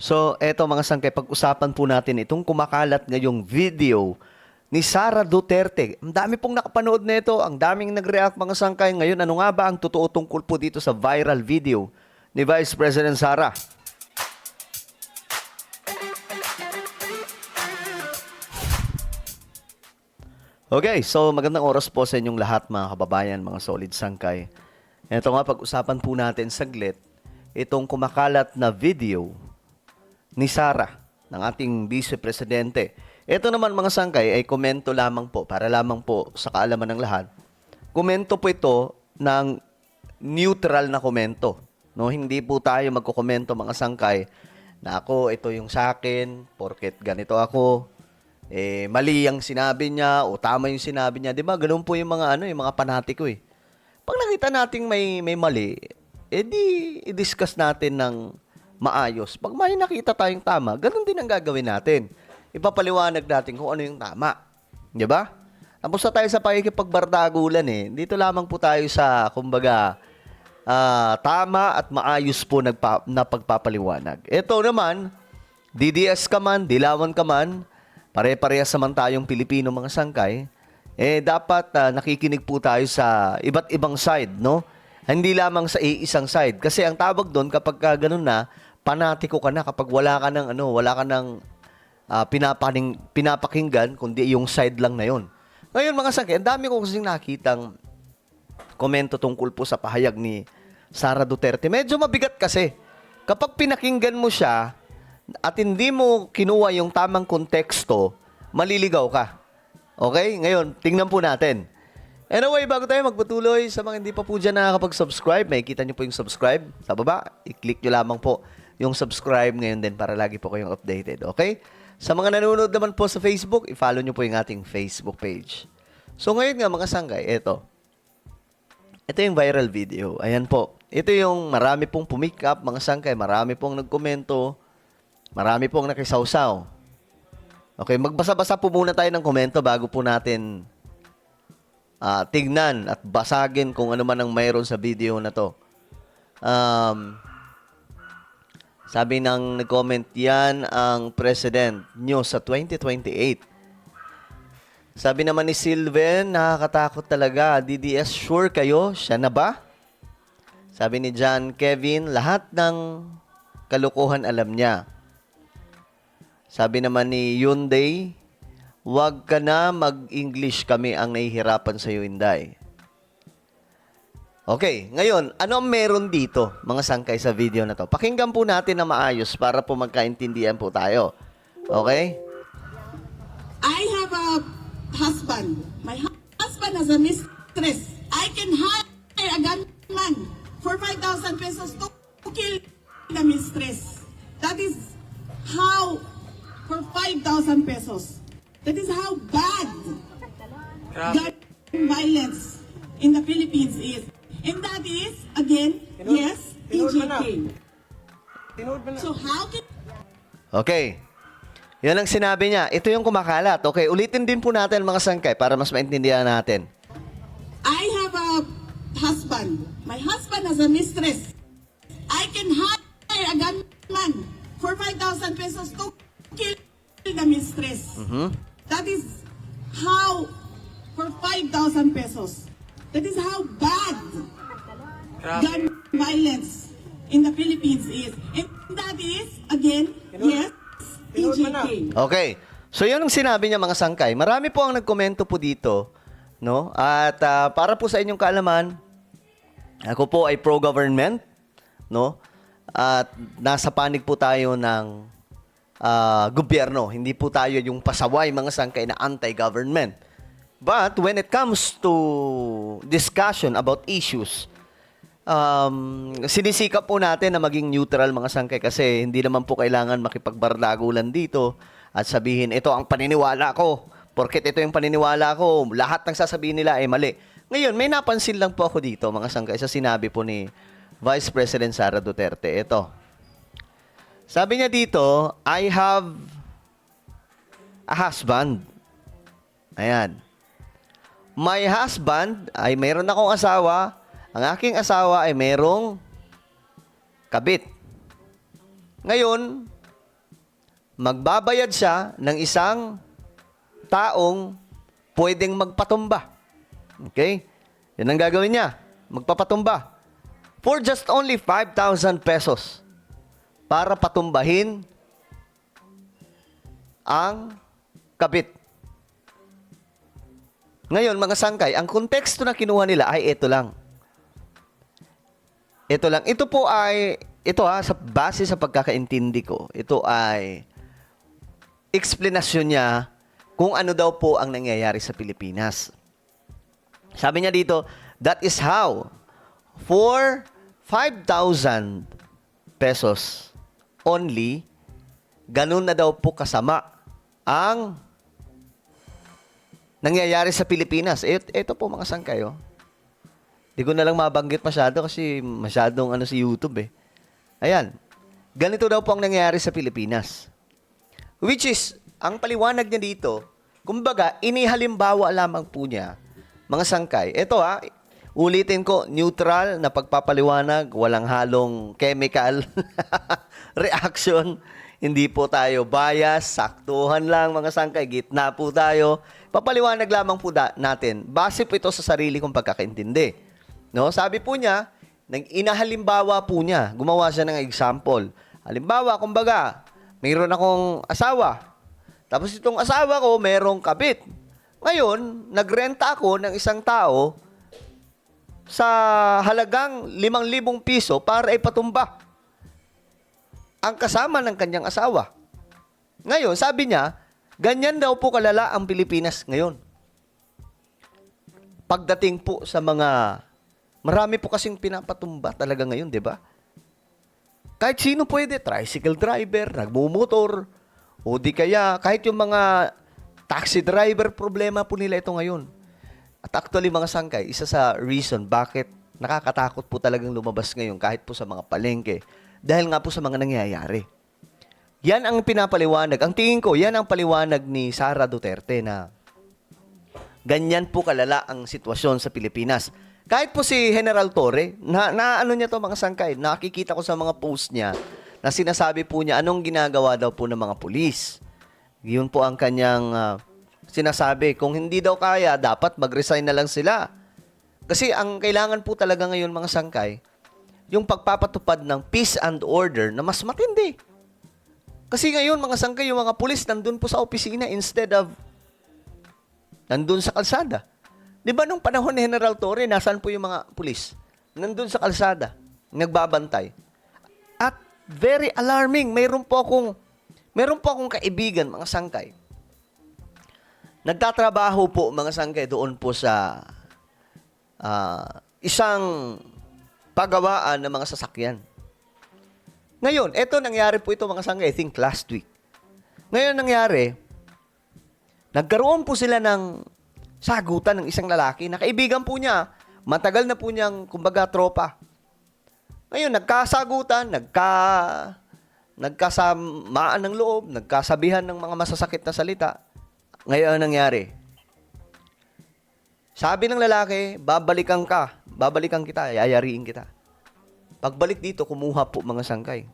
So, eto mga sangkay, pag-usapan po natin itong kumakalat ngayong video ni Sara Duterte. Ang dami pong nakapanood nito, ang daming nag-react mga sangkay. Ngayon, ano nga ba ang totoo tungkol po dito sa viral video ni Vice President Sara? Okay, so magandang oras po sa inyong lahat mga kababayan, mga solid sangkay. Ito nga, pag-usapan po natin saglit itong kumakalat na video ni Sara, ng ating Vice Presidente. Ito naman mga sangkay ay komento lamang po, para lamang po sa kaalaman ng lahat. Komento po ito ng neutral na komento. No? Hindi po tayo magkukomento mga sangkay na ako, ito yung sa akin, porket ganito ako, mali ang sinabi niya o tama yung sinabi niya. 'Di ba? Ganoon po yung mga yung mga panatiko eh. Pag nakita nating may mali, di i-discuss natin ng maayos. Pag may nakita tayong tama, ganoon din ang gagawin natin. Ipapaliwanag natin kung ano yung tama. 'Di ba? Tapos na tayo sa pakikipagbardagulan eh. Dito lamang po tayo sa kumbaga tama at maayos po na pagpapaliwanag. Ito naman, DDS ka man, dilawan ka man, pare-parehas naman tayong Pilipino mga sangkay, dapat nakikinig po tayo sa iba't ibang side, no? Hindi lamang sa iisang side. Kasi ang tawag doon kapag ganun na, panatiko ka na kapag wala ka ng pinapakinggan, kundi yung side lang na yon. Ngayon mga sangkay, ang dami ko kasing nakitang komento tungkol po sa pahayag ni Sara Duterte. Medyo mabigat kasi. Kapag pinakinggan mo siya, at hindi mo kinuha yung tamang konteksto, maliligaw ka. Okay? Ngayon, tingnan po natin. Anyway, bago tayo magpatuloy, sa mga hindi pa po dyan nakakapag-subscribe, makikita nyo po yung subscribe sa baba. I-click nyo lamang po yung subscribe ngayon din para lagi po kayong updated. Okay? Sa mga nanonood naman po sa Facebook, i-follow nyo po yung ating Facebook page. So ngayon nga mga sanggay, ito yung viral video. Ayan po. Ito yung marami pong pumick up, mga sangkay, marami pong nagkomento, marami pong nakisawsaw. Okay, magbasa-basa po muna tayo ng komento bago po natin tignan at basagin kung ano man ang mayroon sa video na to. Sabi ng nag-comment, yan ang president nyo sa 2028. Sabi naman ni Sylvan, nakakatakot talaga. DDS, sure kayo? Siya na ba? Sabi ni John Kevin, lahat ng kalukuhan alam niya. Sabi naman ni Hyundai, wag ka na mag-English, kami ang nahihirapan sa iyo, Inday. Okay, ngayon, ano ang meron dito, mga sangkay sa video na to? Pakinggan po natin na maayos para po magkaintindihan po tayo. Okay? I have a husband. My husband has a mistress. I can hire a gunman for 5,000 pesos to kill the mistress. That is how, for 5,000 pesos. That is how bad gun violence in the Philippines is. And that is, again, yes, PJK. So how can... Okay. Yan ang sinabi niya. Ito yung kumakalat. Okay, ulitin din po natin mga sangkay para mas maintindihan natin. I have a husband. My husband has a mistress. I can hire a gunman for 5,000 pesos to kill the mistress. That is how, for 5,000 pesos. That is how bad gun violence in the Philippines is. And that is, again, yes, PJK. Okay. So, yun ang sinabi niya mga sangkay. Marami po ang nagkomento po dito, no? At para po sa inyong kaalaman, ako po ay pro-government, no? At nasa panig po tayo ng gobyerno. Hindi po tayo yung pasaway mga sangkay na anti-government. But when it comes to discussion about issues, sinisikap po natin na maging neutral mga sangkay kasi hindi naman po kailangan makipagbardagulan dito at sabihin, ito ang paniniwala ko. Porket ito yung paniniwala ko, lahat ng sasabihin nila ay mali. Ngayon, may napansin lang po ako dito mga sangkay sa sinabi po ni Vice President Sara Duterte. Ito. Sabi niya dito, I have a husband. Ayan. My husband ay mayroon akong asawa. Ang aking asawa ay mayroong kabit. Ngayon, magbabayad siya ng isang taong pwedeng magpatumba. Okay? Yan ang gagawin niya. Magpapatumba. For just only 5,000 pesos para patumbahin ang kabit. Ngayon, mga sangkay, ang konteksto na kinuha nila ay ito lang. Ito lang. Ito po ay, sa base sa pagkakaintindi ko, ito ay eksplenasyon niya kung ano daw po ang nangyayari sa Pilipinas. Sabi niya dito, that is how, for 5,000 pesos only, ganun na daw po kasama ang nangyayari sa Pilipinas. Ito po mga sangkay, oh. Di ko na lang mabanggit masyado kasi masyadong si YouTube eh. Ayan. Ganito daw po ang nangyayari sa Pilipinas. Which is, ang paliwanag niya dito, kumbaga, inihalimbawa lamang po niya, mga sangkay. Ito ulitin ko, neutral na pagpapaliwanag, walang halong chemical reaction. Hindi po tayo bias, saktuhan lang mga sangkay, gitna po tayo. Papaliwanag lamang po natin. Base po ito sa sarili kong pagkakaintindi. No? Sabi po niya, nang inahalimbawa po niya, gumawa siya ng example. Halimbawa, kumbaga, mayroon akong asawa. Tapos itong asawa ko, mayroong kabit. Ngayon, nagrenta ako ng isang tao sa halagang 5,000 piso para ipatumba ang kasama ng kanyang asawa. Ngayon, sabi niya, ganyan daw po kalala ang Pilipinas ngayon. Pagdating po sa marami po kasing pinapatumba talaga ngayon, di ba? Kahit sino pwede, tricycle driver, nagmumotor, o di kaya, kahit yung mga taxi driver, problema po nila ito ngayon. At actually, mga sangkay, isa sa reason bakit nakakatakot po talagang lumabas ngayon kahit po sa mga palengke, dahil nga po sa mga nangyayari. Yan ang pinapaliwanag. Ang tingin ko, yan ang paliwanag ni Sara Duterte na ganyan po kalala ang sitwasyon sa Pilipinas. Kahit po si General Torre, ano niya to mga sangkay, nakikita ko sa mga post niya na sinasabi po niya anong ginagawa daw po ng mga pulis. Yun po ang kanyang sinasabi. Kung hindi daw kaya, dapat mag-resign na lang sila. Kasi ang kailangan po talaga ngayon mga sangkay, yung pagpapatupad ng peace and order na mas matindi. Kasi ngayon mga sangkay, yung mga pulis nandun po sa opisina instead of nandun sa kalsada. Di ba nung panahon ni General Torre, nasaan po yung mga pulis? Nandun sa kalsada, nagbabantay. At very alarming, mayroon po akong kaibigan, mga sangkay. Nagtatrabaho po, mga sangkay, doon po sa isang pagawaan ng mga sasakyan. Ngayon, eto nangyari po ito, mga sangkay, I think last week. Ngayon nangyari, nagkaroon po sila ng sagutan ng isang lalaki na kaibigan po niya, matagal na po niyang, kumbaga, tropa. Ngayon, nagkasagutan, nagkasamaan ng loob, nagkasabihan ng mga masasakit na salita. Ngayon, nangyari. Sabi ng lalaki, babalikan kita, yayariin kita. Pagbalik dito, kumuha po mga sangkay.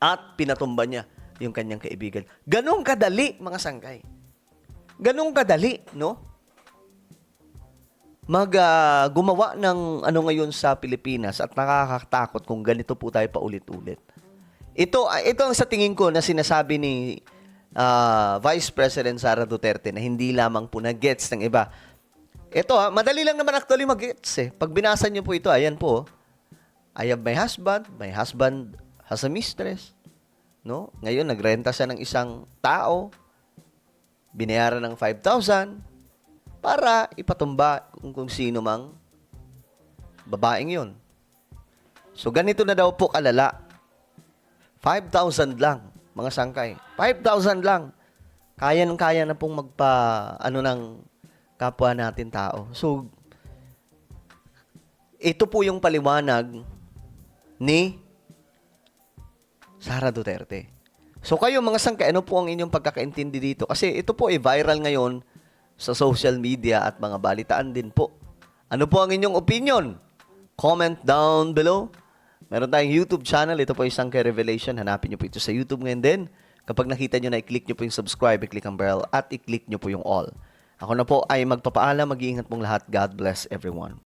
At pinatumba niya yung kanyang kaibigan. Ganong kadali, mga sangkay. Ganong kadali, no? Gumawa ng ngayon sa Pilipinas at nakakatakot kung ganito po tayo paulit-ulit. Ito ang sa tingin ko na sinasabi ni Vice President Sara Duterte na hindi lamang po na-gets ng iba. Ito madali lang naman actually mag-gets eh. Pag binasa niyo po ito, ayan po. I have my husband has a mistress. No? Ngayon, nagrenta siya ng isang tao. Binayaran ng 5,000 para ipatumba kung sino mang babaeng yun. So, ganito na daw po kalala. 5,000 lang, mga sangkay. 5,000 lang. Kaya na pong ng kapwa natin tao. So, ito po yung paliwanag ni Sara Duterte. So kayo mga sangkay, ano po ang inyong pagkakaintindi dito? Kasi ito po ay viral ngayon sa social media at mga balitaan din po. Ano po ang inyong opinion? Comment down below. Meron tayong YouTube channel. Ito po yung Sangkay Revelation. Hanapin niyo po ito sa YouTube ngayon din. Kapag nakita nyo na i-click nyo po yung subscribe, i-click ang bell, at i-click nyo po yung all. Ako na po ay magpapaalam, mag-iingat pong lahat. God bless everyone.